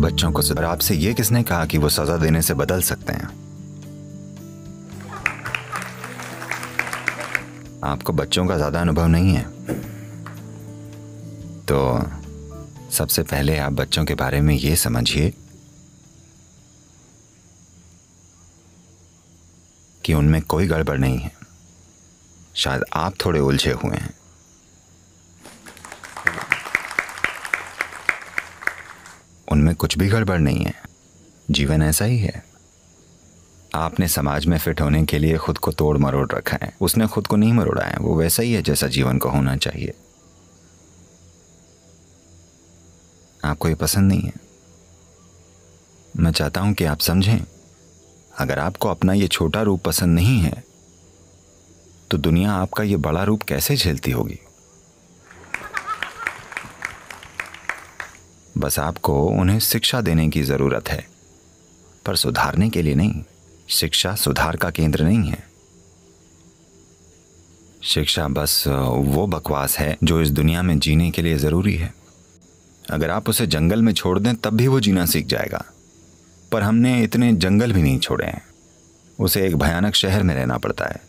बच्चों को सुधार। आपसे ये किसने कहा कि वो सजा देने से बदल सकते हैं? आपको बच्चों का ज्यादा अनुभव नहीं है, तो सबसे पहले आप बच्चों के बारे में ये समझिए कि उनमें कोई गड़बड़ नहीं है। शायद आप थोड़े उलझे हुए हैं। उनमें कुछ भी गड़बड़ नहीं है। जीवन ऐसा ही है। आपने समाज में फिट होने के लिए खुद को तोड़ मरोड़ रखा है, उसने खुद को नहीं मरोड़ा है। वो वैसा ही है जैसा जीवन को होना चाहिए। आपको ये पसंद नहीं है। मैं चाहता हूं कि आप समझें, अगर आपको अपना ये छोटा रूप पसंद नहीं है तो दुनिया आपका ये बड़ा रूप कैसे झेलती होगी। बस आपको उन्हें शिक्षा देने की जरूरत है, पर सुधारने के लिए नहीं। शिक्षा सुधार का केंद्र नहीं है। शिक्षा बस वो बकवास है जो इस दुनिया में जीने के लिए जरूरी है। अगर आप उसे जंगल में छोड़ दें तब भी वो जीना सीख जाएगा, पर हमने इतने जंगल भी नहीं छोड़े हैं। उसे एक भयानक शहर में रहना पड़ता है,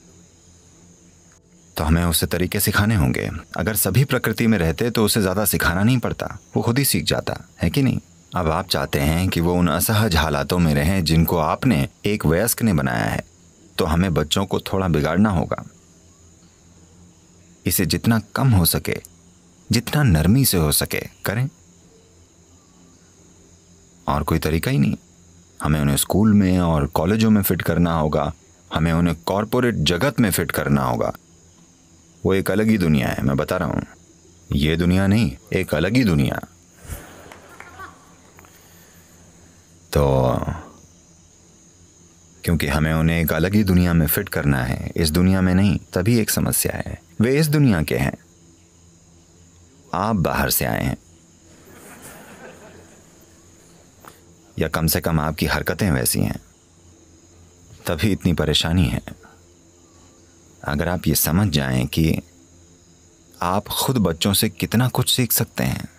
तो हमें उसे तरीके सिखाने होंगे। अगर सभी प्रकृति में रहते तो उसे ज्यादा सिखाना नहीं पड़ता, वो खुद ही सीख जाता है कि नहीं। अब आप चाहते हैं कि वो उन असहज हालातों में रहें जिनको आपने एक वयस्क ने बनाया है, तो हमें बच्चों को थोड़ा बिगाड़ना होगा। इसे जितना कम हो सके, जितना नरमी से हो सके करें, और कोई तरीका ही नहीं। हमें उन्हें स्कूल में और कॉलेजों में फिट करना होगा, हमें उन्हें कॉरपोरेट जगत में फिट करना होगा। वो एक अलग ही दुनिया है, मैं बता रहा हूं। ये दुनिया नहीं, एक अलग ही दुनिया। तो क्योंकि हमें उन्हें एक अलग ही दुनिया में फिट करना है, इस दुनिया में नहीं, तभी एक समस्या है। वे इस दुनिया के हैं, आप बाहर से आए हैं, या कम से कम आपकी हरकतें वैसी हैं, तभी इतनी परेशानी है। अगर आप ये समझ जाएं कि आप खुद बच्चों से कितना कुछ सीख सकते हैं,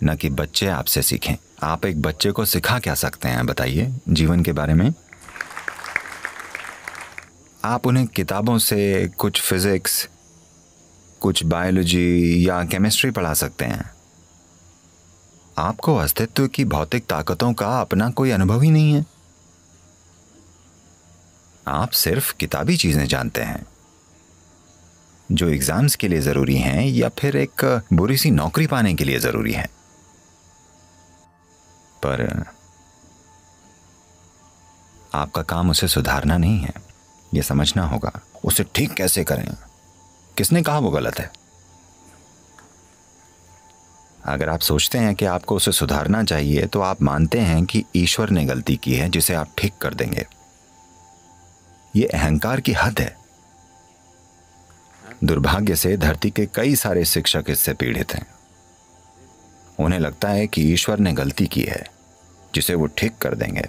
न कि बच्चे आपसे सीखें। आप एक बच्चे को सिखा क्या सकते हैं बताइए जीवन के बारे में? आप उन्हें किताबों से कुछ फिजिक्स, कुछ बायोलॉजी या केमिस्ट्री पढ़ा सकते हैं। आपको अस्तित्व की भौतिक ताकतों का अपना कोई अनुभव ही नहीं है। आप सिर्फ किताबी चीजें जानते हैं जो एग्जाम्स के लिए जरूरी हैं या फिर एक बुरी सी नौकरी पाने के लिए जरूरी है। पर आपका काम उसे सुधारना नहीं है, यह समझना होगा। उसे ठीक कैसे करें? किसने कहा वो गलत है? अगर आप सोचते हैं कि आपको उसे सुधारना चाहिए तो आप मानते हैं कि ईश्वर ने गलती की है जिसे आप ठीक कर देंगे। ये अहंकार की हद है। दुर्भाग्य से धरती के कई सारे शिक्षक इससे पीड़ित हैं। उन्हें लगता है कि ईश्वर ने गलती की है जिसे वो ठीक कर देंगे।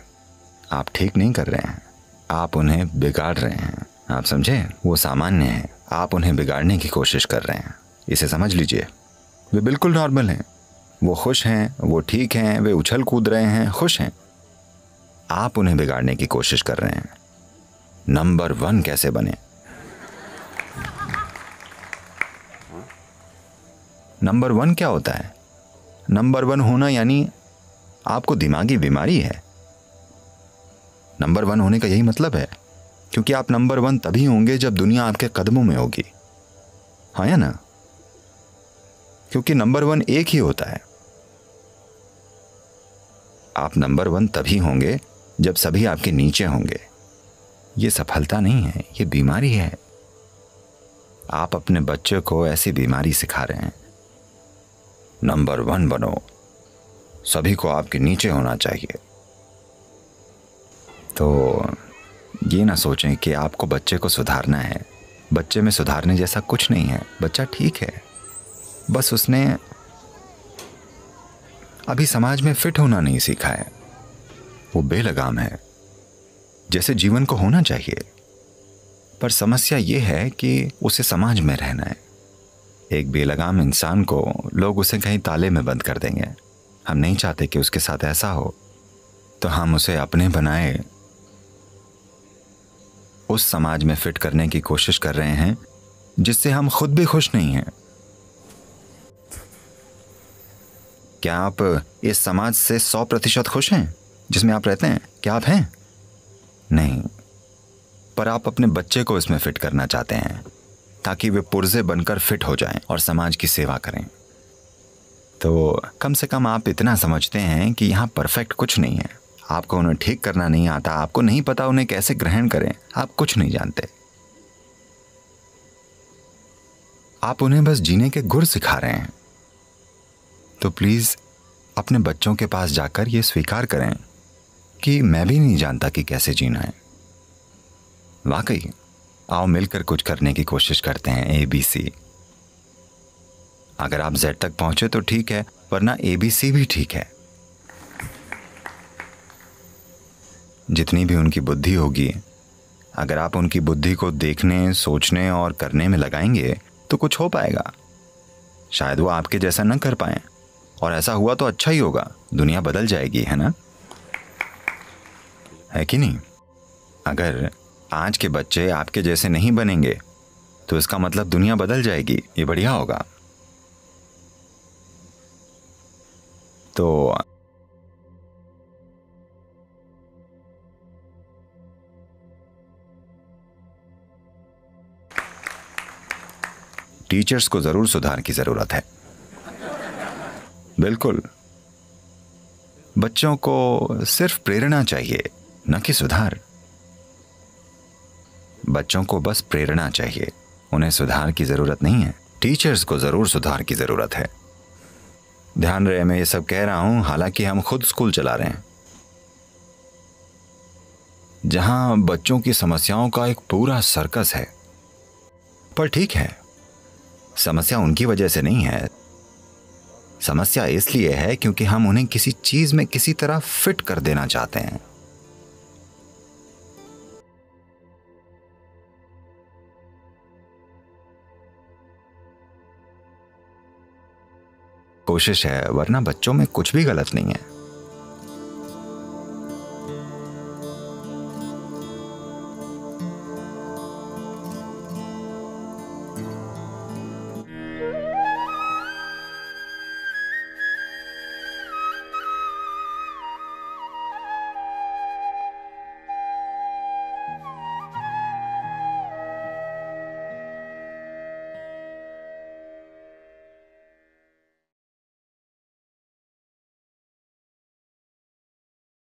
आप ठीक नहीं कर रहे हैं, आप उन्हें बिगाड़ रहे हैं। आप समझे? वो सामान्य है, आप उन्हें बिगाड़ने की कोशिश कर रहे हैं। इसे समझ लीजिए। वे बिल्कुल नॉर्मल हैं, वो खुश हैं, वो ठीक हैं, वे उछल कूद रहे हैं, खुश हैं। आप उन्हें बिगाड़ने की कोशिश कर रहे हैं। नंबर 1 कैसे बने? नंबर 1 क्या होता है? नंबर 1 होना यानी आपको दिमागी बीमारी है। नंबर 1 होने का यही मतलब है, क्योंकि आप नंबर 1 तभी होंगे जब दुनिया आपके कदमों में होगी। हाँ या ना? क्योंकि नंबर 1 एक ही होता है। आप नंबर 1 तभी होंगे जब सभी आपके नीचे होंगे। ये सफलता नहीं है, ये बीमारी है। आप अपने बच्चे को ऐसी बीमारी सिखा रहे हैं। नंबर 1 बनो, सभी को आपके नीचे होना चाहिए। तो ये ना सोचें कि आपको बच्चे को सुधारना है। बच्चे में सुधारने जैसा कुछ नहीं है। बच्चा ठीक है, बस उसने अभी समाज में फिट होना नहीं सीखा है। वो बेलगाम है, जैसे जीवन को होना चाहिए। पर समस्या ये है कि उसे समाज में रहना है। एक बेलगाम इंसान को लोग उसे कहीं ताले में बंद कर देंगे। हम नहीं चाहते कि उसके साथ ऐसा हो, तो हम उसे अपने बनाए उस समाज में फिट करने की कोशिश कर रहे हैं जिससे हम खुद भी खुश नहीं हैं। क्या आप इस समाज से 100% खुश हैं जिसमें आप रहते हैं? क्या आप हैं? नहीं, पर आप अपने बच्चे को इसमें फिट करना चाहते हैं ताकि वे पुर्जे बनकर फिट हो जाएं और समाज की सेवा करें। तो कम से कम आप इतना समझते हैं कि यहाँ परफेक्ट कुछ नहीं है। आपको उन्हें ठीक करना नहीं आता, आपको नहीं पता उन्हें कैसे ग्रहण करें, आप कुछ नहीं जानते। आप उन्हें बस जीने के गुर सिखा रहे हैं। तो प्लीज अपने बच्चों के पास जाकर यह स्वीकार करें कि मैं भी नहीं जानता कि कैसे जीना है। वाकई, आओ मिलकर कुछ करने की कोशिश करते हैं। ABC। अगर आप Z तक पहुंचे तो ठीक है, वरना ABC भी ठीक है। जितनी भी उनकी बुद्धि होगी, अगर आप उनकी बुद्धि को देखने, सोचने और करने में लगाएंगे तो कुछ हो पाएगा। शायद वो आपके जैसा न कर पाए, और ऐसा हुआ तो अच्छा ही होगा, दुनिया बदल जाएगी, है ना? है कि नहीं? अगर आज के बच्चे आपके जैसे नहीं बनेंगे तो इसका मतलब दुनिया बदल जाएगी, ये बढ़िया होगा। तो टीचर्स को जरूर सुधार की जरूरत है। बिल्कुल, बच्चों को सिर्फ प्रेरणा चाहिए, न कि सुधार। बच्चों को बस प्रेरणा चाहिए, उन्हें सुधार की जरूरत नहीं है। टीचर्स को जरूर सुधार की जरूरत है। ध्यान रहे, मैं ये सब कह रहा हूं हालांकि हम खुद स्कूल चला रहे हैं जहां बच्चों की समस्याओं का एक पूरा सर्कस है। पर ठीक है, समस्या उनकी वजह से नहीं है। समस्या इसलिए है क्योंकि हम उन्हें किसी चीज में किसी तरह फिट कर देना चाहते हैं। कोशिश है, वरना बच्चों में कुछ भी गलत नहीं है।